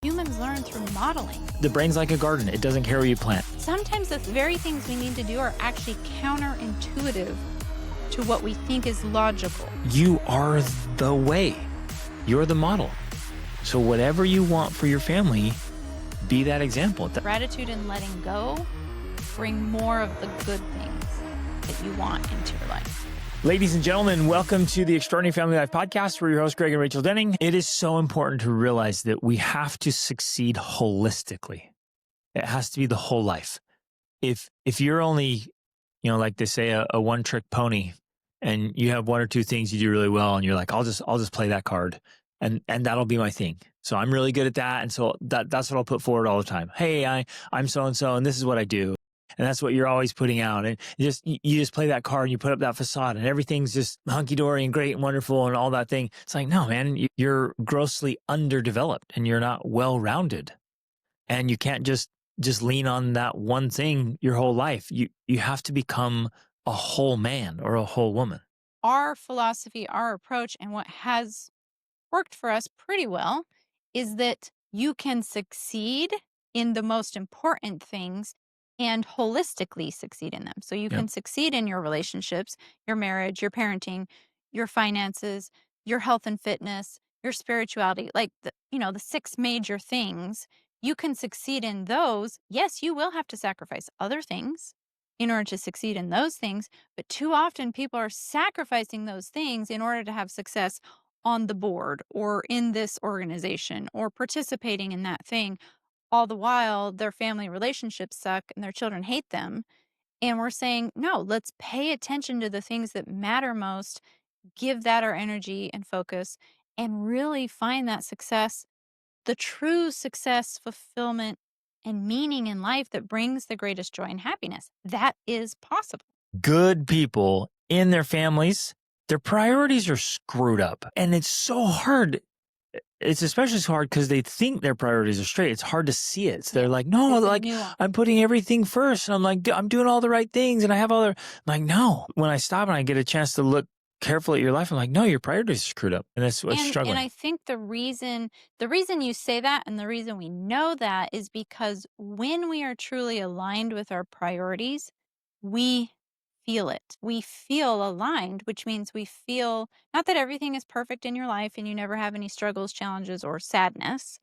Humans learn through modeling. The brain's like a garden. It doesn't care where you plant. Sometimes the very things we need to do are actually counterintuitive to what we think is logical. You are the way. You're the model. So whatever you want for your family, be that example. Gratitude and letting go bring more of the good things that you want into your life. Ladies and gentlemen, welcome to the Extraordinary Family Life Podcast. We're your hosts, Greg and Rachel Denning. It is so important to realize that we have to succeed holistically. It has to be the whole life. If you're only, like they say, a one-trick pony, and you have one or two things you do really well, and you're like, I'll just play that card, and that'll be my thing. So I'm really good at that, and so that's what I'll put forward all the time. Hey, I'm so and so, and this is what I do. And that's what you're always putting out. And you just play that card and you put up that facade and everything's just hunky-dory and great and wonderful and all that thing. It's like, no, man, you're grossly underdeveloped and you're not well-rounded. And you can't just lean on that one thing your whole life. You have to become a whole man or a whole woman. Our philosophy, our approach, and what has worked for us pretty well is that you can succeed in the most important things and holistically succeed in them. So you can succeed in your relationships, your marriage, your parenting, your finances, your health and fitness, your spirituality, like the 6 major things. You can succeed in those. Yes, you will have to sacrifice other things in order to succeed in those things. But too often people are sacrificing those things in order to have success on the board or in this organization or participating in that thing. All the while, their family relationships suck and their children hate them. And we're saying, no, let's pay attention to the things that matter most, give that our energy and focus, and really find that success, the true success, fulfillment, and meaning in life that brings the greatest joy and happiness. That is possible. Good people in their families, their priorities are screwed up. And it's so hard. It's especially so hard because they think their priorities are straight. It's hard to see it. So they're like, no, I'm putting everything first. And I'm like, I'm doing all the right things and I have I'm like, no. When I stop and I get a chance to look carefully at your life, I'm like, no, your priorities are screwed up. And that's what's struggling. And I think the reason you say that and the reason we know that is because when we are truly aligned with our priorities, we feel it. We feel aligned, which means we feel not that everything is perfect in your life and you never have any struggles, challenges, or sadness,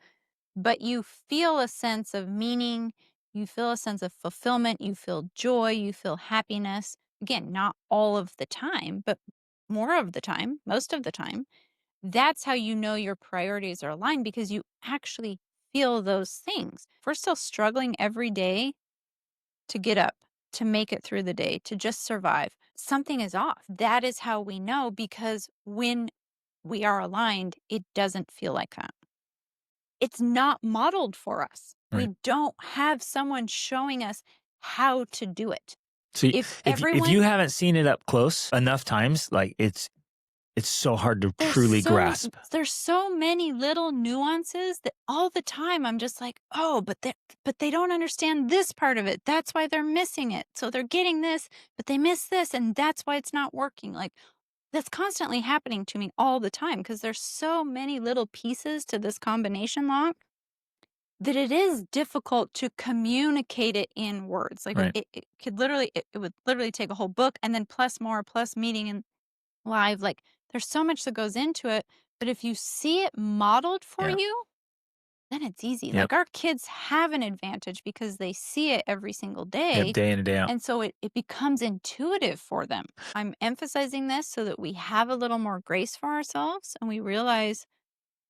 but you feel a sense of meaning. You feel a sense of fulfillment. You feel joy. You feel happiness. Again, not all of the time, but more of the time, most of the time. That's how you know your priorities are aligned because you actually feel those things. If we're still struggling every day to get up, to make it through the day, to just survive, something is off. That is how we know, because when we are aligned, it doesn't feel like that. It's not modeled for us. Right. We don't have someone showing us how to do it. So if you haven't seen it up close enough times, like it's so hard to truly grasp. There's so many little nuances that all the time I'm just like, oh, but they don't understand this part of it. That's why they're missing it. So they're getting this, but they miss this, and that's why it's not working. Like that's constantly happening to me all the time because there's so many little pieces to this combination lock that it is difficult to communicate it in words. Like Right. it would literally take a whole book and then plus more, plus meeting and live. Like there's so much that goes into it, but if you see it modeled for you, then it's easy. Yep. Like our kids have an advantage because they see it every single day. Day in and day out. And so it becomes intuitive for them. I'm emphasizing this so that we have a little more grace for ourselves and we realize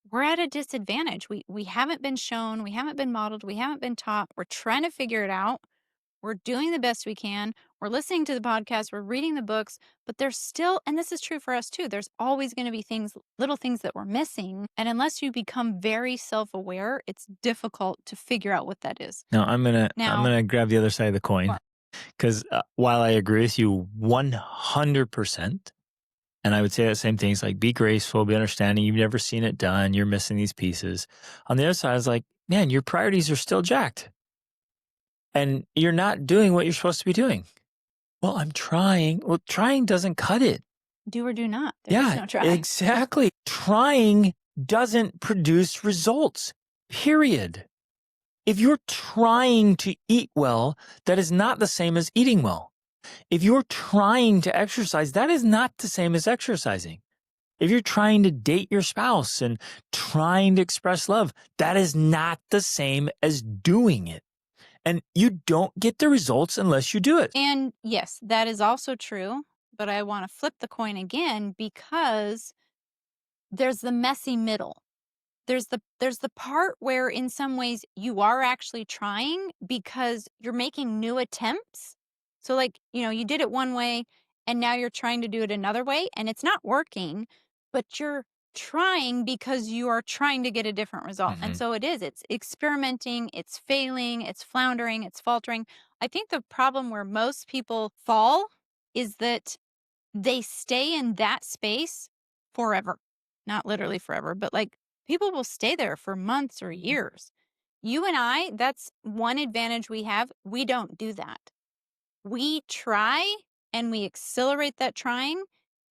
we're at a disadvantage. We haven't been shown, we haven't been modeled, we haven't been taught. We're trying to figure it out. We're doing the best we can. We're listening to the podcast. We're reading the books, but there's still, and this is true for us too, there's always going to be little things that we're missing. And unless you become very self-aware, it's difficult to figure out what that is. Now, I'm gonna grab the other side of the coin because while I agree with you 100%, and I would say that same thing, it's like be graceful, be understanding. You've never seen it done. You're missing these pieces. On the other side, it's like, man, your priorities are still jacked. And you're not doing what you're supposed to be doing. Well, I'm trying. Well, trying doesn't cut it. Do or do not. There's no try. Exactly. Trying doesn't produce results. period. If you're trying to eat well, that is not the same as eating well. If you're trying to exercise, that is not the same as exercising. If you're trying to date your spouse and trying to express love, that is not the same as doing it. And you don't get the results unless you do it. And yes, that is also true. But I want to flip the coin again because there's the messy middle. There's the part where in some ways you are actually trying because you're making new attempts. So like, you did it one way and now you're trying to do it another way and it's not working, but you're trying because you are trying to get a different result. And Mhm. so it's experimenting, it's failing, it's floundering, it's faltering. I think the problem where most people fall is that they stay in that space forever. Not literally forever, but like people will stay there for months or years. You and I, that's one advantage we have. We don't do that. We try and we accelerate that trying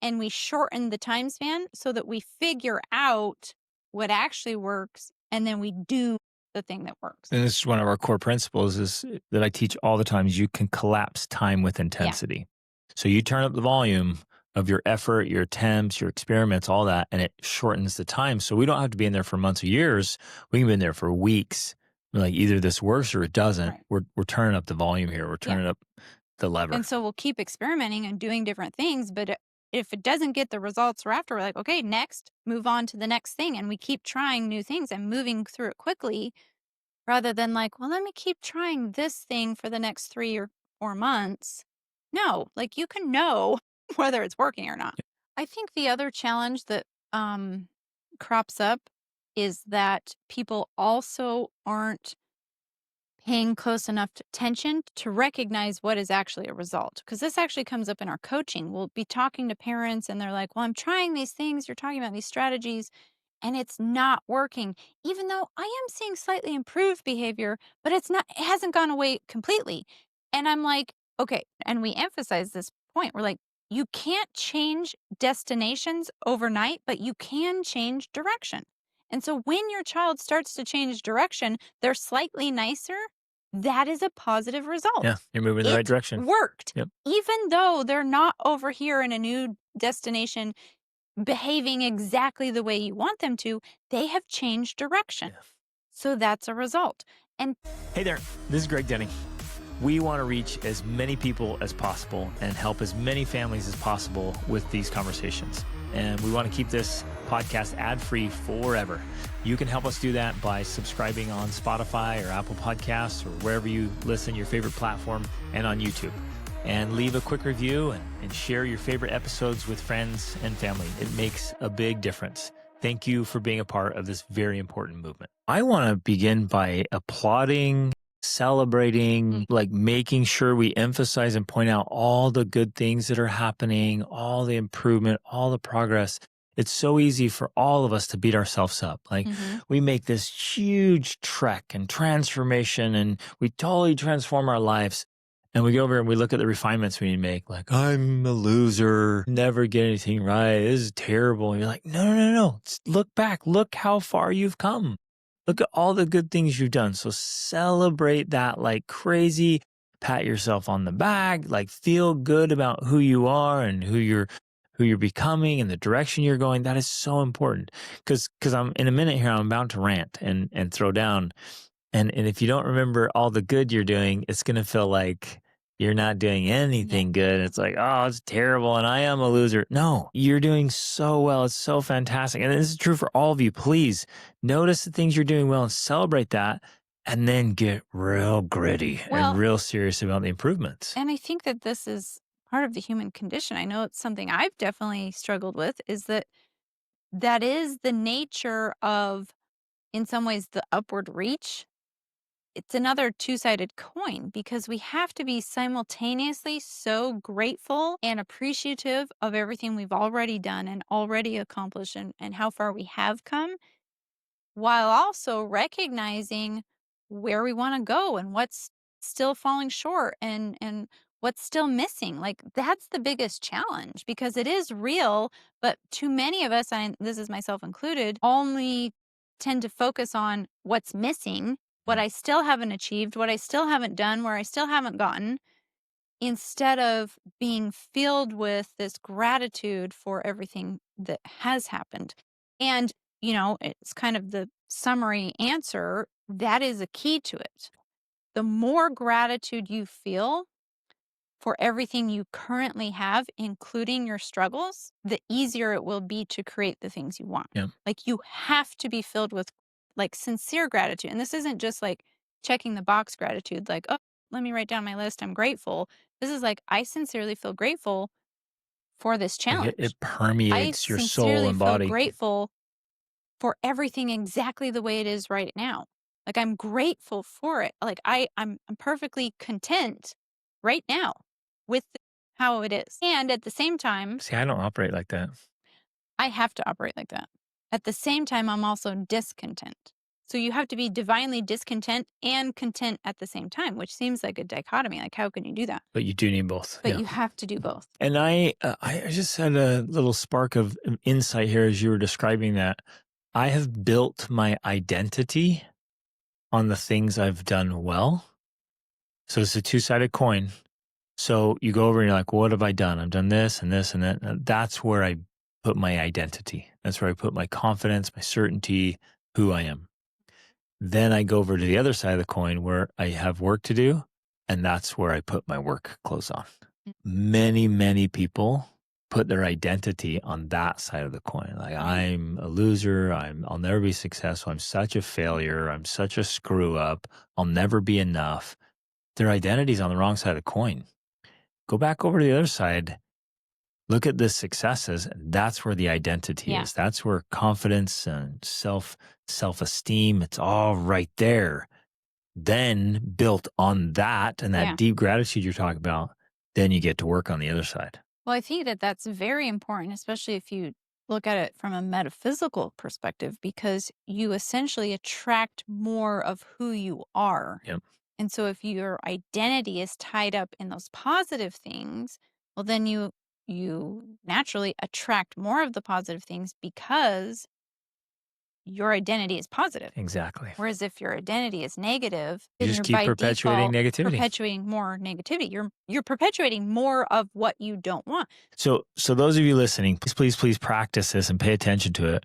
and we shorten the time span so that we figure out what actually works and then we do the thing that works. And this is one of our core principles is that I teach all the time is you can collapse time with Yeah, intensity. So you turn up the volume of your effort, your attempts, your experiments, all that, and it shortens the time. So we don't have to be in there for months or years. We can be in there for weeks. Like either this works or it doesn't. right. We're turning up the volume here. We're Yeah. turning up the And lever. so we'll keep experimenting and doing different things. But if it doesn't get the results we're after, we're like, okay, next, move on to the next thing. And we keep trying new things and moving through it quickly rather than like, well, let me keep trying this thing for the next 3 or 4 months. No, like you can know whether it's working or not. I think the other challenge that crops up is that people also aren't paying close enough attention to recognize what is actually a result. Because this actually comes up in our coaching. We'll be talking to parents and they're like, well, I'm trying these things. You're talking about these strategies and it's not working, even though I am seeing slightly improved behavior, but it hasn't gone away completely. And I'm like, okay. And we emphasize this point. We're like, you can't change destinations overnight, but you can change direction. And so when your child starts to change direction, they're slightly nicer. That is a positive Yeah, result. you're moving in the right It direction. worked, Yep. even though they're not over here in a new destination behaving exactly the way you want them to, they have changed direction. Yeah. So that's a result. And Hey there, this is Greg Denning. We want to reach as many people as possible and help as many families as possible with these conversations. And we want to keep this podcast ad-free forever. You can help us do that by subscribing on Spotify or Apple Podcasts or wherever you listen, your favorite platform, and on YouTube. And leave a quick review and share your favorite episodes with friends and family. It makes a big difference. Thank you for being a part of this very important movement. I want to begin by applauding, celebrating, like making sure we emphasize and point out all the good things that are happening, all the improvement, all the progress. It's so easy for all of us to beat ourselves up. Like we make this huge trek and transformation and we totally transform our lives. And we go over and we look at the refinements we need to make. Like, I'm a loser, never get anything right. This is terrible. And you're like, no, no, no, no. Look back. Look how far you've come. Look at all the good things you've done. So celebrate that like crazy. Pat yourself on the back. Like feel good about who you are and who you're becoming and the direction you're going. That is so important. Because I'm in a minute here, I'm about to rant and throw down. And if you don't remember all the good you're doing, it's gonna feel like you're not doing yeah. anything good. It's like, oh, it's terrible and I am a loser. No, you're doing so well. It's so fantastic. And this is true for all of you. Please notice the things you're doing well and celebrate that. And then get real gritty and Well, real serious about the improvements. and I think that this is part of the human condition. I know it's something I've definitely struggled with is that is the nature of, in some ways, the upward reach. It's another two-sided coin because we have to be simultaneously so grateful and appreciative of everything we've already done and already accomplished and how far we have come, while also recognizing where we want to go and what's still falling short and what's still missing. Like that's the biggest challenge because it is real, but too many of us, and this is myself included, only tend to focus on what's missing, what I still haven't achieved, what I still haven't done, where I still haven't gotten, instead of being filled with this gratitude for everything that has happened. And, it's kind of the summary answer. That is a key to it. The more gratitude you feel for everything you currently have, including your struggles, the easier it will be to create the things you want. Yeah. Like you have to be filled with like sincere gratitude. And this isn't just like checking the box gratitude, like, oh, let me write down my list. I'm grateful. This is like, I sincerely feel grateful for this Like challenge. it I permeates your soul sincerely and feel body. grateful for everything exactly the way it is right now. Like I'm grateful for it. Like I'm perfectly content right now with how it is. And at the same time, See, I don't operate like that. I have to operate like that. At the same time, I'm also discontent. So you have to be divinely discontent and content at the same time, which seems like a dichotomy. Like how can you do that? But you do need both. But Yeah. you have to do both. And I just had a little spark of insight here as you were describing that. I have built my identity on the things I've done well. So it's a two-sided coin. So you go over and you're like, well, what have I done? I've done this and this and that. And that's where I put my identity. That's where I put my confidence, my certainty, who I am. Then I go over to the other side of the coin where I have work to do. And that's where I put my work clothes on. Many, many people put their identity on that side of the coin. Like I'm a loser. I'll never be successful. I'm such a failure. I'm such a screw up. I'll never be enough. Their identity's on the wrong side of the coin. Go back over to the other side. Look at the successes. That's where the identity is. That's where confidence and self-esteem, it's all right there. Then built on that and that deep gratitude you're talking about, then you get to work on the other side. Well, I think that that's very important, especially if you look at it from a metaphysical perspective, because you essentially attract more of who you are. Yep. And so if your identity is tied up in those positive things, well, then you naturally attract more of the positive things because your identity is positive. Exactly. Whereas if your identity is negative, You then just you're keep by perpetuating default negativity. perpetuating more negativity. You're perpetuating more of what you don't want. So those of you listening, please practice this and pay attention to it.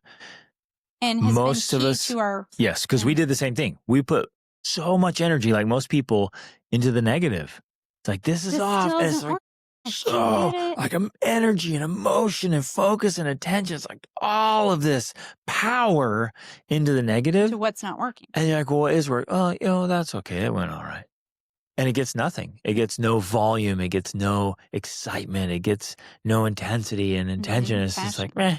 And has Most been of key us, to our yes, because we did the same thing. We put so much energy, like most people, into the negative. It's like, this is off. still And it's doesn't like, work. I so get it. like energy and emotion and focus and attention. It's like all of this power into the negative. To what's not working. And you're like, well, what is work? Oh, that's okay. It went all right. And it gets nothing. It gets no volume. It gets no excitement. It gets no intensity and intention. It's just like, meh,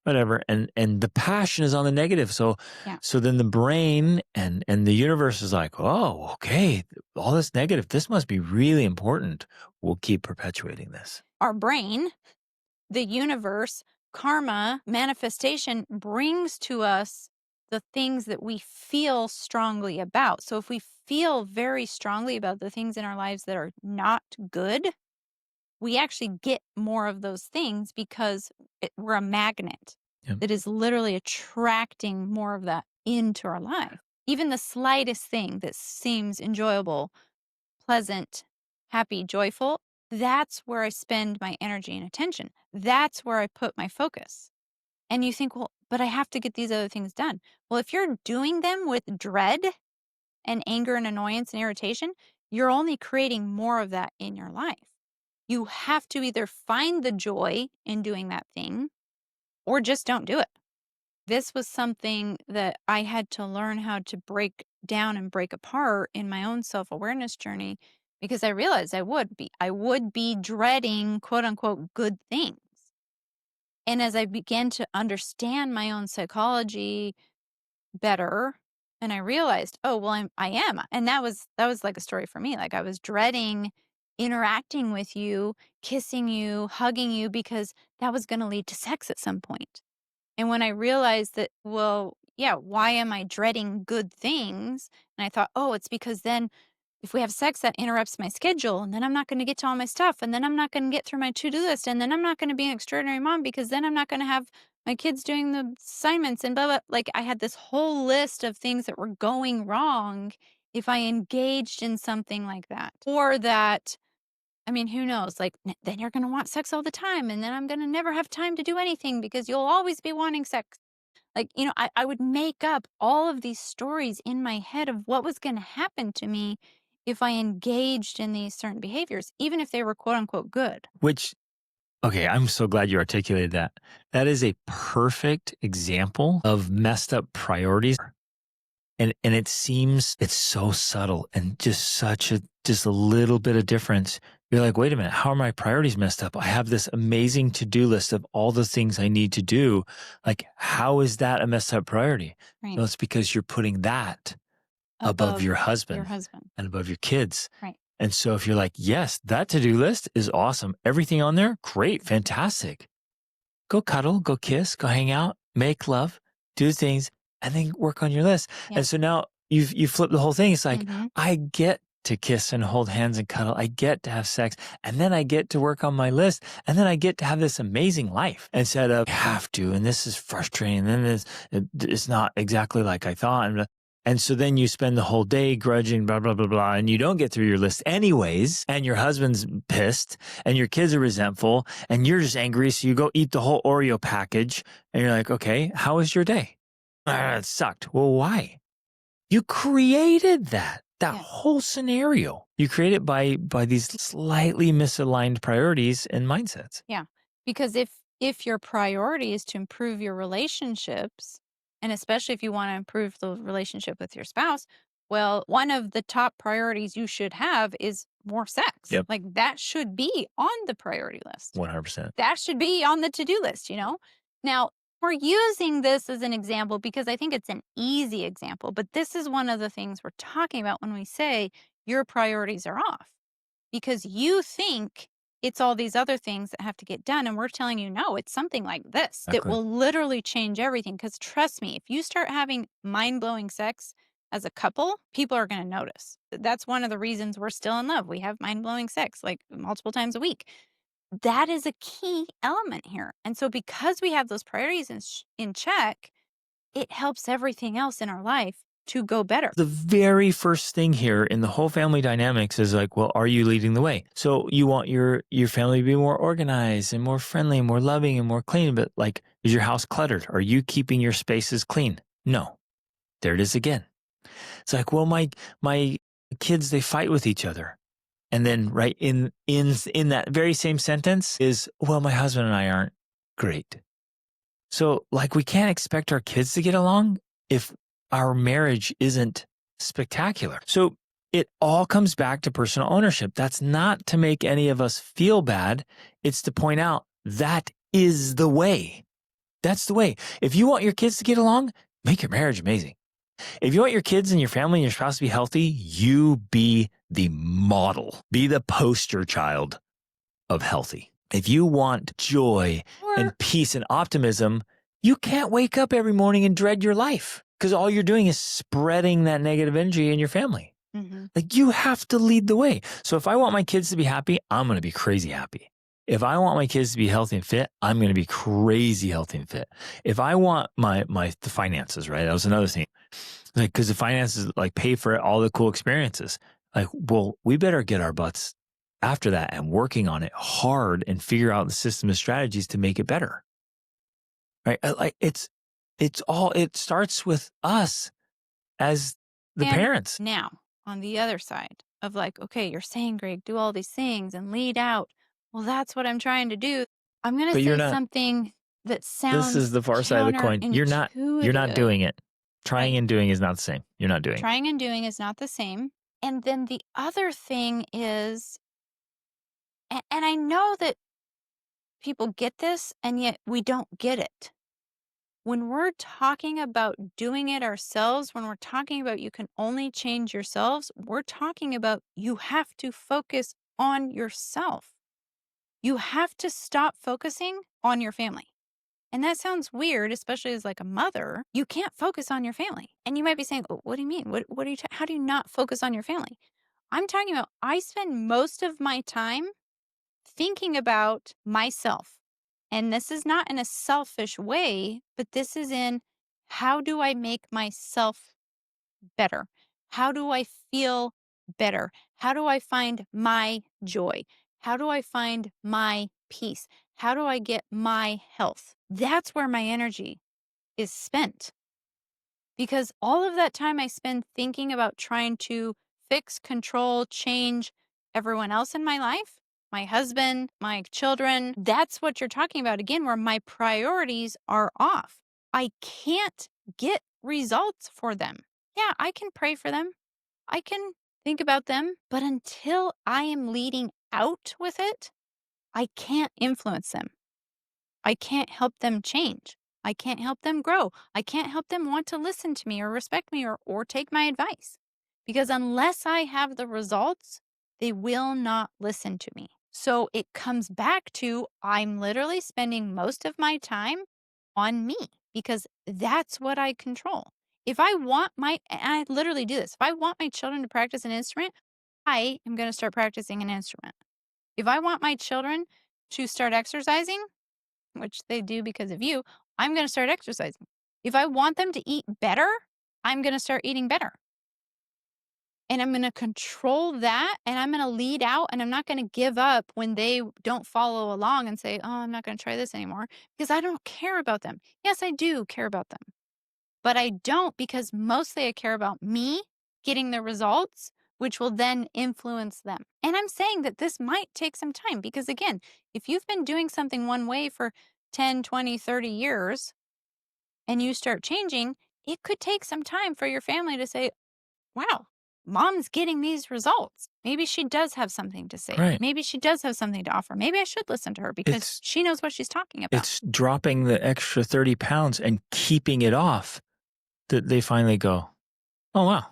whatever. And the passion is on the negative. So then the brain and the universe is like, oh, okay, all this negative, this must be really important. We'll keep perpetuating this. Our brain, the universe, karma, manifestation brings to us the things that we feel strongly about. So if we feel very strongly about the things in our lives that are not good, we actually get more of those things because we're a magnet that is literally attracting more of that into our life. Even the slightest thing that seems enjoyable, pleasant, happy, joyful, that's where I spend my energy and attention. That's where I put my focus. And you think, well, but I have to get these other things done. Well, if you're doing them with dread and anger and annoyance and irritation, you're only creating more of that in your life. You have to either find the joy in doing that thing or just don't do it. This was something that I had to learn how to break down and break apart in my own self-awareness journey because I realized I would be dreading quote unquote good things. And as I began to understand my own psychology better, and I realized, oh, well, I am. And that was like a story for me. Like I was dreading interacting with you, kissing you, hugging you, because that was going to lead to sex at some point. And when I realized that, well, yeah, why am I dreading good things? And I thought, oh, it's because then if we have sex, that interrupts my schedule. And then I'm not going to get to all my stuff. And then I'm not going to get through my to-do list. And then I'm not going to be an extraordinary mom because then I'm not going to have my kid's doing the assignments and blah, blah. Like I had this whole list of things that were going wrong if I engaged in something like that. Or that, I mean, who knows? Like, then you're going to want sex all the time. And then I'm going to never have time to do anything because you'll always be wanting sex. Like, I would make up all of these stories in my head of what was going to happen to me if I engaged in these certain behaviors, even if they were quote unquote good. Which, okay, I'm so glad you articulated that. That is a perfect example of messed up priorities. And it seems it's so subtle and just a little bit of difference. You're like, wait a minute, how are my priorities messed up? I have this amazing to-do list of all the things I need to do. Like, how is that a messed up priority? Right. No, it's because you're putting that above Above your your husband husband. and above your kids. Right. And so if you're like, yes, that to-do list is awesome. Everything on there, great, fantastic. Go cuddle, go kiss, go hang out, make love, do things, and then work on your list. Yeah. And so now you flip the whole thing. It's like, Mhm. I get to kiss and hold hands and cuddle. I get to have sex. And then I get to work on my list. And then I get to have this amazing life instead of have to. And this is frustrating. And then it's not exactly like I thought. And so then you spend the whole day grudging, blah, blah, blah, blah, and you don't get through your list anyways. And your husband's pissed and your kids are resentful and you're just angry. So you go eat the whole Oreo package and you're like, okay, how was your day? It sucked. Well, why? You created that Yeah. whole scenario. You create it by these slightly misaligned priorities and mindsets. Yeah. Because if your priority is to improve your relationships, and especially if you want to improve the relationship with your spouse, well, one of the top priorities you should have is more sex. Yep. Like that should be on the priority list. 100%. That should be on the to-do list. Now, we're using this as an example because I think it's an easy example, but this is one of the things we're talking about when we say your priorities are off because you think it's all these other things that have to get done. And we're telling you, no, it's something like this that Exactly. will literally change everything. Because trust me, if you start having mind blowing sex as a couple, people are going to notice. That's one of the reasons we're still in love. We have mind blowing sex like multiple times a week. That is a key element here. And so, because we have those priorities in check, it helps everything else in our life to go better. The very first thing here in the whole family dynamics is like, well, are you leading the way? So you want your family to be more organized and more friendly and more loving and more clean, but like, is your house cluttered? Are you keeping your spaces clean? No. There it is again. It's like, well, my kids, they fight with each other. And then right in that very same sentence is, well, my husband and I aren't great. So like, we can't expect our kids to get along if our marriage isn't spectacular. So it all comes back to personal ownership. That's not to make any of us feel bad. It's to point out that is the way. That's the way. If you want your kids to get along, make your marriage amazing. If you want your kids and your family and your spouse to be healthy, you be the model, be the poster child of healthy. If you want joy and peace and optimism, you can't wake up every morning and dread your life because all you're doing is spreading that negative energy in your family. Mm-hmm. Like, you have to lead the way. So if I want my kids to be happy, I'm going to be crazy happy. If I want my kids to be healthy and fit, I'm going to be crazy healthy and fit. If I want the finances, right? That was another thing. Like, because the finances like pay for all the cool experiences. Like, well, we better get our butts after that and working on it hard and figure out the system and strategies to make it better. Right? Like, it starts with us as the parents. Now, on the other side of like, okay, you're saying, Greg, do all these things and lead out. Well, that's what I'm trying to do. I'm going to But you're say not. something that sounds This is the far side of the coin. You're not doing it. Trying Right. and doing is not the same. You're not doing it. Trying and doing is not the same. And then the other thing is, and I know that people get this, and yet we don't get it. When we're talking about doing it ourselves, when we're talking about you can only change yourselves, we're talking about you have to focus on yourself. You have to stop focusing on your family. And that sounds weird, especially as like a mother. You can't focus on your family. And you might be saying, "Oh, what do you mean? What are you, how do you not focus on your family?" I'm talking about, I spend most of my time thinking about myself. And this is not in a selfish way, but this is in, how do I make myself better? How do I feel better? How do I find my joy? How do I find my peace? How do I get my health? That's where my energy is spent, because all of that time I spend thinking about trying to fix, control, change everyone else in my life, my husband, my children. That's what you're talking about again, where my priorities are off. I can't get results for them. Yeah, I can pray for them. I can think about them, but until I am leading out with it, I can't influence them. I can't help them change. I can't help them grow. I can't help them want to listen to me or respect me or take my advice. Because unless I have the results, they will not listen to me. So it comes back to, I'm literally spending most of my time on me because that's what I control. If I want and I literally do this, if I want my children to practice an instrument, I am going to start practicing an instrument. If I want my children to start exercising, which they do because of you, I'm going to start exercising. If I want them to eat better, I'm going to start eating better. And I'm going to control that, and I'm going to lead out, and I'm not going to give up when they don't follow along and say, "Oh, I'm not going to try this anymore," because I don't care about them. Yes, I do care about them, but I don't, because mostly I care about me getting the results, which will then influence them. And I'm saying that this might take some time because, again, if you've been doing something one way for 10, 20, 30 years and you start changing, it could take some time for your family to say, wow, mom's getting these results. Maybe she does have something to say. Right. Maybe she does have something to offer. Maybe I should listen to her because It's she knows what she's talking about. it's dropping the extra 30 pounds and keeping it off that they finally go, oh, wow.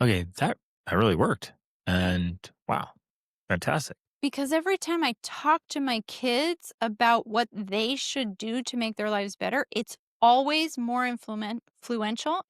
Okay, that really worked. And wow, fantastic. Because every time I talk to my kids about what they should do to make their lives better, it's always more influential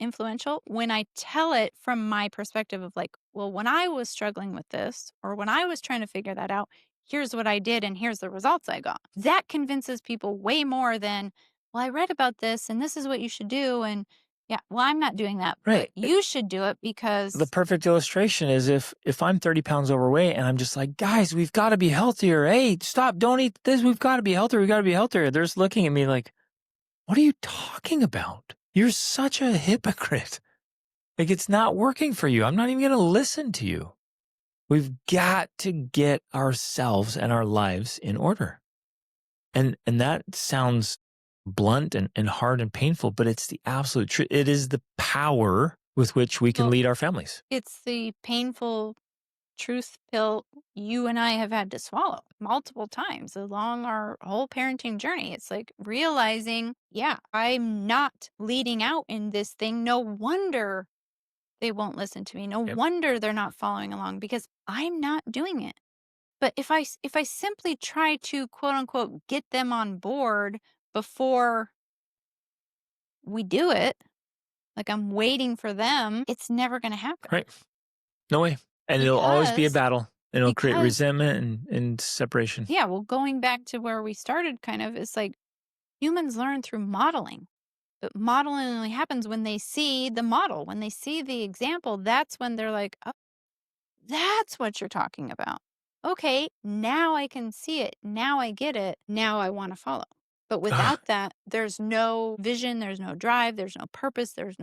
when I tell it from my perspective of like, well, when I was struggling with this or when I was trying to figure that out, here's what I did and here's the results I got. That convinces people way more than, well, I read about this and this is what you should do. And yeah, well, I'm not doing that, but Right. you should do it The because perfect illustration is if I'm 30 pounds overweight and I'm just like, guys, we've got to be healthier. Hey, stop, don't eat this. We've got to be healthier. We've got to be healthier. They're just looking at me like, what are you talking about? You're such a hypocrite. Like, it's not working for you. I'm not even going to listen to you. We've got to get ourselves and our lives in order. And that sounds blunt and hard and painful, but it's the absolute truth. It is the power with which we can well, lead our families. it's the painful truth pill you and I have had to swallow multiple times along our whole parenting journey. It's like realizing, yeah, I'm not leading out in this thing. No wonder they won't listen to me. No Yep. wonder they're not following along because I'm not doing it. But if I simply try to quote unquote get them on board before we do it, like I'm waiting for them, it's never going to happen Right. No way. And it'll always be a because battle. And it'll create because resentment and separation. yeah, well, going back to where we started, kind of, it's like humans learn through modeling. But modeling only happens when they see the model, when they see the example. That's when they're like, oh, that's what you're talking about. Okay, now I can see it. Now I get it. Now I want to follow. But Ah, without that, there's no vision, there's no drive, there's no purpose, there's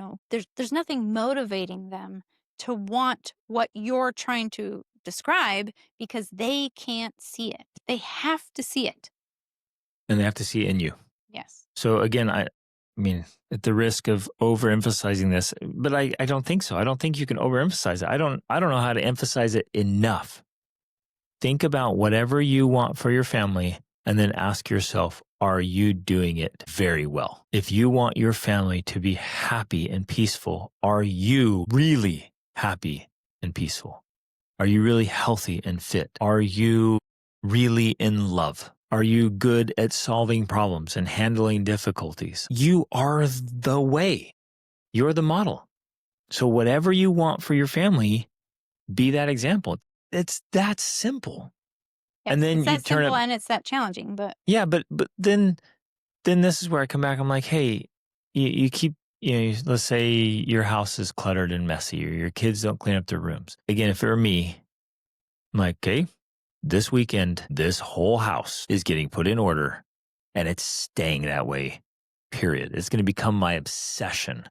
nothing motivating them to want what you're trying to describe because they can't see it. They have to see it. and they have to see it in you. Yes. So again, I mean, at the risk of overemphasizing this, but I don't think so. I don't think you can overemphasize it. I don't know how to emphasize it enough. Think about whatever you want for your family and then ask yourself, are you doing it very well? If you want your family to be happy and peaceful, are you really happy and peaceful? Are you really healthy and fit? Are you really in love? Are you good at solving problems and handling difficulties? You are the way. You're the model. So whatever you want for your family, be that example. It's that simple. And Yes, then it's you that turn simple it. and it's that challenging, but Yeah, but then this is where I come back. I'm like, hey, you keep, let's say your house is cluttered and messy, or your kids don't clean up their rooms. Again, if it were me, I'm like, okay, this weekend, this whole house is getting put in order, and it's staying that way, period. It's going to become my obsession.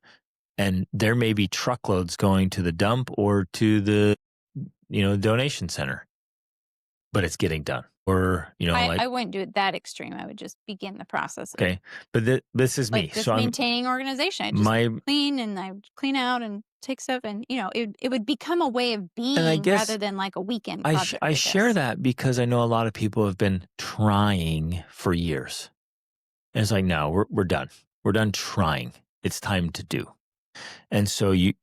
And there may be truckloads going to the dump or to the, donation center, but it's getting done. Or, like, I wouldn't do it that extreme. I would just begin the process of okay, but this is like me. just So maintaining organization. I just my, clean and I clean out and take stuff and it would become a way of and I being rather guess than like a weekend project, I I share guess. that because I know a lot of people have been trying for years. And it's like, no, we're done. We're done trying. It's time to do. And so you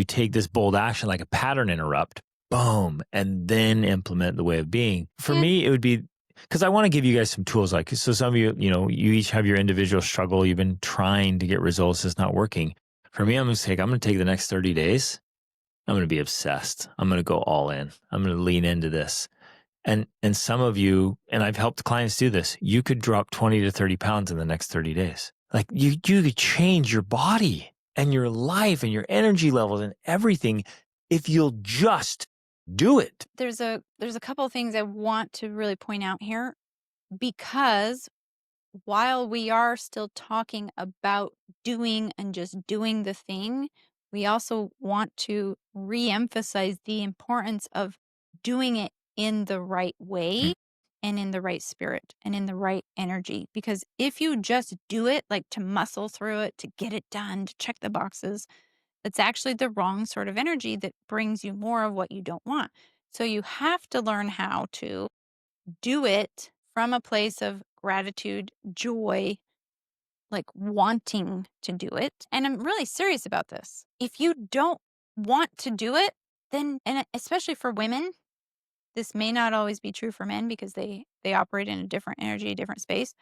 take this bold action like a pattern interrupt, boom, and then implement the way of being. For Yeah. me, it would be because I want to give you guys some tools. Like, so some of you, you each have your individual struggle. You've been trying to get results. It's not working. For me, I'm going to take the next 30 days. I'm going to be obsessed. I'm going to go all in. I'm going to lean into this. And some of you, and I've helped clients do this, you could drop 20 to 30 pounds in the next 30 days. Like you could change your body and your life and your energy levels and everything if you'll just do it. There's a couple of things I want to really point out here because while we are still talking about doing and just doing the thing, we also want to re-emphasize the importance of doing it in the right Mm. way and in the right spirit and in the right energy. Because if you just do it like to muscle through it, to get it done, to check the boxes, it's actually the wrong sort of energy that brings you more of what you don't want. So you have to learn how to do it from a place of gratitude, joy, like wanting to do it. And I'm really serious about this. If you don't want to do it, then, and especially for women, this may not always be true for men because they operate in a different energy, different space.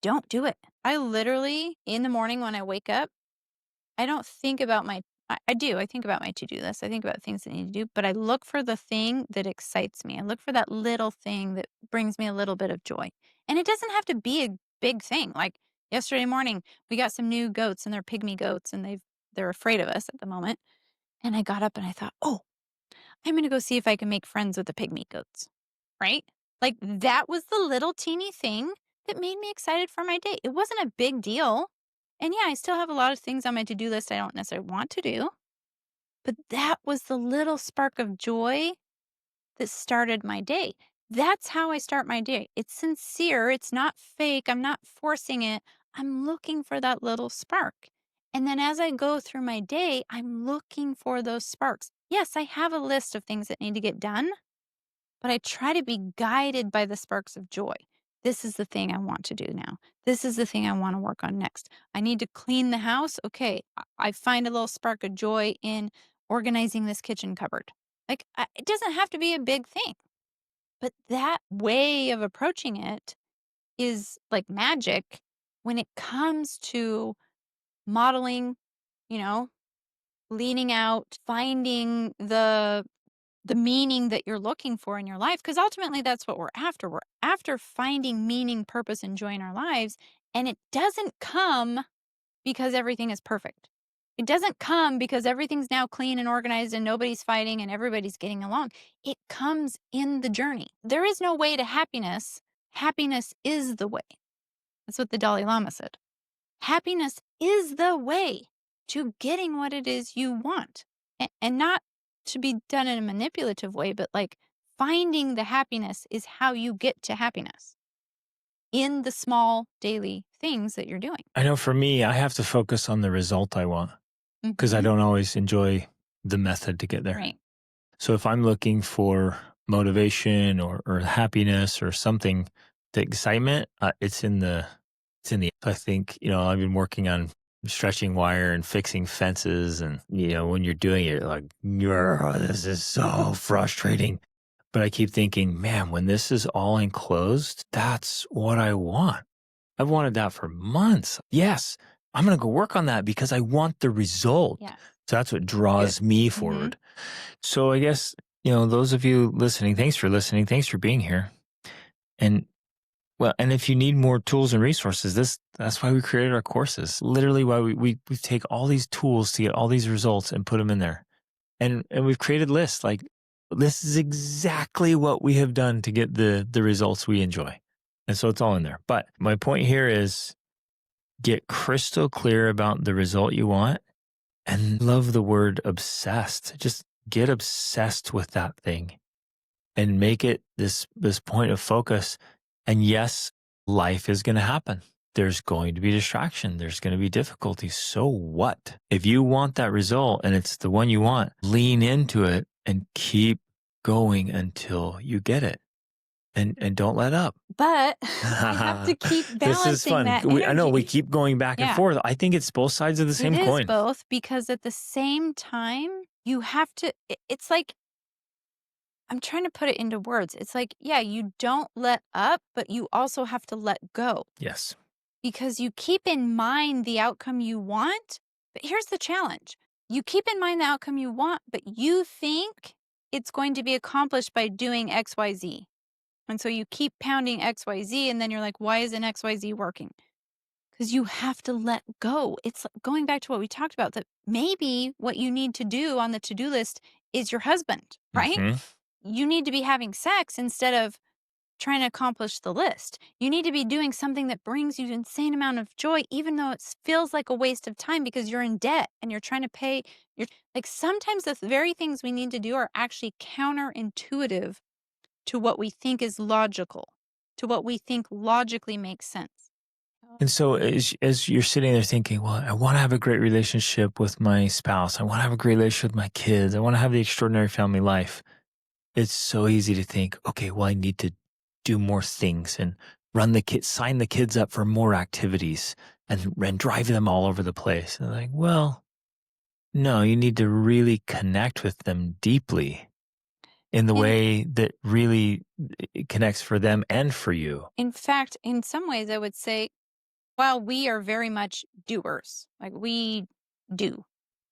Don't do it. I literally in the morning when I wake up, I don't think about I do. I think about my to-do list. I think about things that I need to do, but I look for the thing that excites me. I look for that little thing that brings me a little bit of joy. And it doesn't have to be a big thing. Like yesterday morning, we got some new goats and they're pygmy goats and they're afraid of us at the moment. And I got up and I thought, "Oh, I'm going to go see if I can make friends with the pygmy goats." Right? Like that was the little teeny thing that made me excited for my day. It wasn't a big deal. And yeah, I still have a lot of things on my to do list I don't necessarily want to do. But that was the little spark of joy that started my day. That's how I start my day. It's sincere, it's not fake, I'm not forcing it. I'm looking for that little spark. And then as I go through my day, I'm looking for those sparks. Yes, I have a list of things that need to get done, but I try to be guided by the sparks of joy. This is the thing I want to do now. This is the thing I want to work on next. I need to clean the house. Okay, I find a little spark of joy in organizing this kitchen cupboard. Like, it doesn't have to be a big thing, but that way of approaching it is like magic when it comes to modeling, you know, leaning out, finding the meaning that you're looking for in your life because ultimately that's what we're after. We're after finding meaning, purpose, and joy in our lives. And it doesn't come because everything is perfect. It doesn't come because everything's now clean and organized and nobody's fighting and everybody's getting along. It comes in the journey. There is no way to happiness. Happiness is the way. That's what the Dalai Lama said. Happiness is the way to getting what it is you want. And not to be done in a manipulative way, but like finding the happiness is how you get to happiness in the small daily things that you're doing. I know for me, I have to focus on the result I want because I Hmm. don't always enjoy the method to get there. Right. So if I'm looking for motivation or happiness or something, the excitement, I think, I've been working on stretching wire and fixing fences. And, when you're doing it, like, this is so frustrating. But I keep thinking, man, when this is all enclosed, that's what I want. I've wanted that for months. Yes, I'm going to go work on that because I want the result. Yes. So that's what Good. draws me Hmm. forward. So I guess, those of you listening, thanks for listening. Thanks for being here. And well, and if you need more tools and resources, that's why we created our courses. Literally why we take all these tools to get all these results and put them in there. And we've created lists. Like, this is exactly what we have done to get the results we enjoy. And so it's all in there. But my point here is, get crystal clear about the result you want, and love the word obsessed. Just get obsessed with that thing and make it this point of focus. And yes, life is going to happen. There's going to be distraction. There's going to be difficulties. So what? If you want that result and it's the one you want, lean into it and keep going until you get it. And don't let up. But you have to keep This is balancing fun. that I know we energy. keep going back and Yeah. forth. I think it's both sides of the It same is coin. both, because at the same time, you have to, it's like, I'm trying to put it into words. It's like, yeah, you don't let up, but you also have to let go, Yes. because you keep in mind the outcome you want. But here's the challenge: you keep in mind the outcome you want, but you think it's going to be accomplished by doing XYZ. And so you keep pounding XYZ, and then you're like, why isn't XYZ working? Because you have to let go. It's going back to what we talked about, that maybe what you need to do on the to-do list is your husband, right? Hmm. You need to be having sex instead of trying to accomplish the list. You need to be doing something that brings you an insane amount of joy, even though it feels like a waste of time because you're in debt and you're trying to pay. You're like, sometimes the very things we need to do are actually counterintuitive to what we think is logical, to what we think logically makes sense. And so as you're sitting there thinking, well, I want to have a great relationship with my spouse. I want to have a great relationship with my kids. I want to have the extraordinary family life. It's so easy to think, okay, well, I need to do more things and sign the kids up for more activities and drive them all over the place. And like, well, no, you need to really connect with them deeply in the In way that really connects for them and for you. in fact, in some ways, I would say, while we are very much doers, like we do,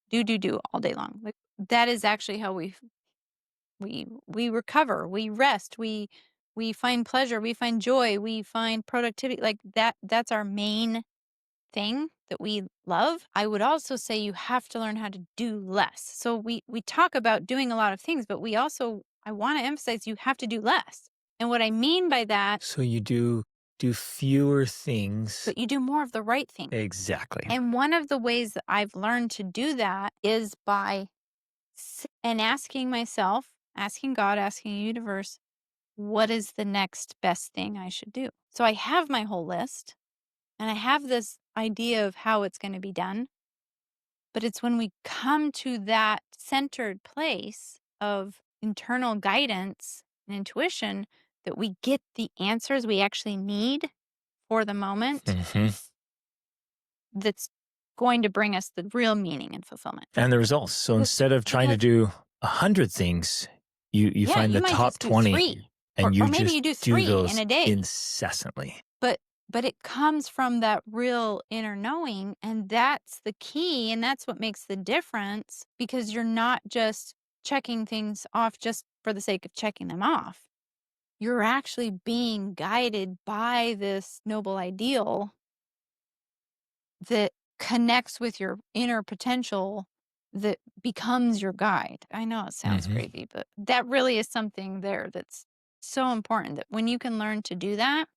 do all day long. Like, that is actually how we recover, we rest, we find pleasure, we find joy, we find productivity. Like that's our main thing that we love. I would also say you have to learn how to do less. So we talk about doing a lot of things, but we also, I want to emphasize, you have to do less. And what I mean by that, So you do fewer things. but you do more of the right thing. Exactly. And one of the ways that I've learned to do that is by asking myself, asking God, asking the universe, what is the next best thing I should do? So I have my whole list and I have this idea of how it's going to be done. But it's when we come to that centered place of internal guidance and intuition that we get the answers we actually need for the moment, Hmm. that's going to bring us the real meaning and fulfillment. And the results. So Because, instead of trying to because do 100 things, you yeah, find you the might top just do 20 three, and or you maybe just you do do 3 in those a day. incessantly. But it comes from that real inner knowing, and that's the key, and that's what makes the difference, because you're not just checking things off just for the sake of checking them off. You're actually being guided by this noble ideal that connects with your inner potential, that becomes your guide. I know it sounds Hmm. crazy, but that really is something there that's so important, that when you can learn to do that,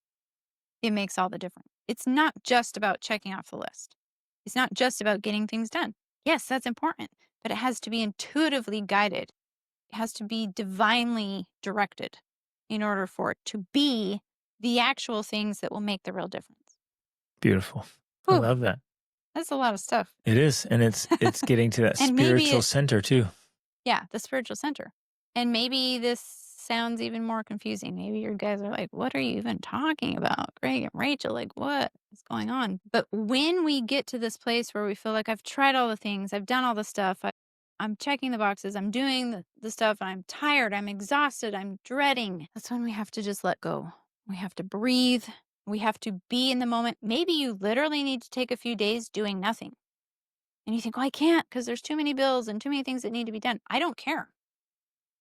it makes all the difference. It's not just about checking off the list. It's not just about getting things done. Yes, that's important, but it has to be intuitively guided. It has to be divinely directed in order for it to be the actual things that will make the real difference. Beautiful. I Whew, love that. that's a lot of stuff. It is. And it's getting to that And maybe spiritual center too. yeah, the spiritual center. And maybe this sounds even more confusing. Maybe your guys are like, what are you even talking about? Greg and Rachel, like, what is going on? But when we get to this place where we feel like, I've tried all the things, I've done all the stuff, I'm checking the boxes, I'm doing the stuff, and I'm tired, I'm exhausted, I'm dreading, that's when we have to just let go. We have to breathe. We have to be in the moment. Maybe you literally need to take a few days doing nothing. And you think, well, I can't because there's too many bills and too many things that need to be done. I don't care.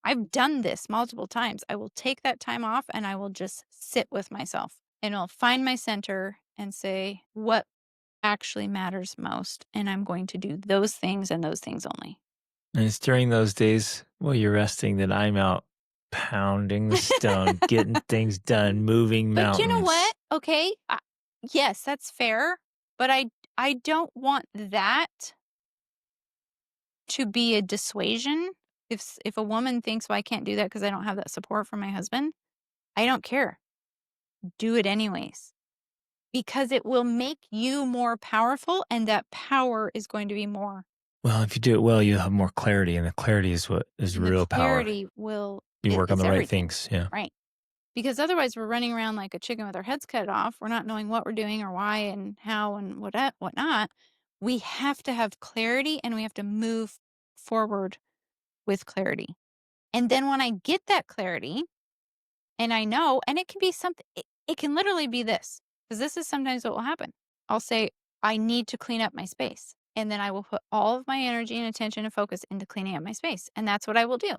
I've done this multiple times. I will take that time off and I will just sit with myself and I'll find my center and say what actually matters most. And I'm going to do those things and those things only. And it's during those days while you're resting that I'm out pounding the stone, getting things done, moving But you know mountains. what? Okay. Yes, that's fair. But I don't want that to be a dissuasion. If a woman thinks, well, I can't do that because I don't have that support from my husband, I don't care. Do it anyways. Because it will make you more powerful and that power is going to be more Well, if you do it well, you have more clarity, and the clarity is what is and the real power. clarity will You work on is the right everything, things. Yeah. right? Because otherwise we're running around like a chicken with our heads cut off. We're not knowing what we're doing or why and how and whatnot. We have to have clarity and we have to move forward with clarity. And then when I get that clarity and I know, and it can be something, it can literally be this, because this is sometimes what will happen. I'll say, I need to clean up my space. And then I will put all of my energy and attention and focus into cleaning up my space. And that's what I will do.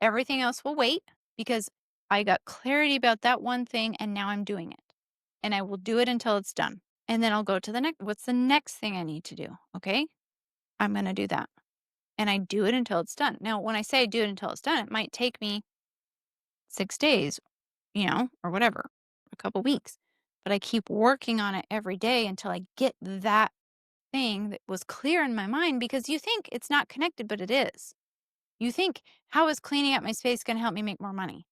Everything else will wait because I got clarity about that one thing and now I'm doing it. And I will do it until it's done. And then I'll go to the next. What's the next thing I need to do? Okay. I'm going to do that. And I do it until it's done. Now, when I say do it until it's done, it might take me 6 days, or whatever, a couple weeks. But I keep working on it every day until I get that thing that was clear in my mind because you think it's not connected, but it is. You think, how is cleaning up my space going to help me make more money?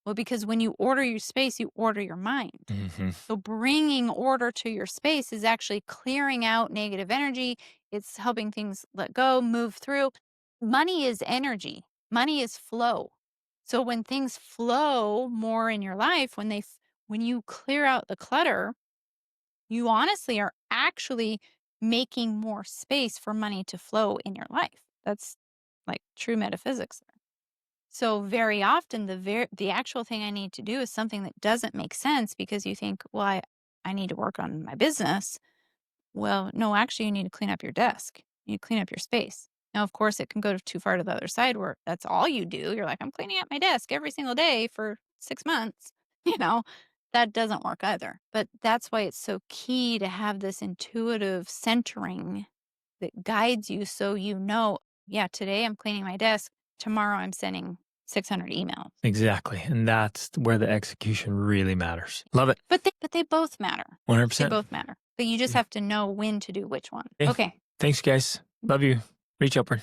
Well, because when you order your space, you order your mind. Hmm. So bringing order to your space is actually clearing out negative energy. It's helping things let go, move through. Money is energy. Money is flow. So when things flow more in your life, when you clear out the clutter, you honestly are actually making more space for money to flow in your life. That's like true metaphysics. So very often the actual thing I need to do is something that doesn't make sense because you think, well, I need to work on my business. Well, no, actually you need to clean up your desk. You need to clean up your space. Now, of course, it can go too far to the other side where that's all you do. You're like, I'm cleaning up my desk every single day for 6 months. You know, that doesn't work either. But that's why it's so key to have this intuitive centering that guides you so you know, yeah, today I'm cleaning my desk. Tomorrow I'm sending 600 emails. Exactly. And that's where the execution really matters. Love it. But they both matter. They 100%. both matter. But you just have to know when to do which one. Okay. Okay. Thanks, guys. Love you. Reach upward.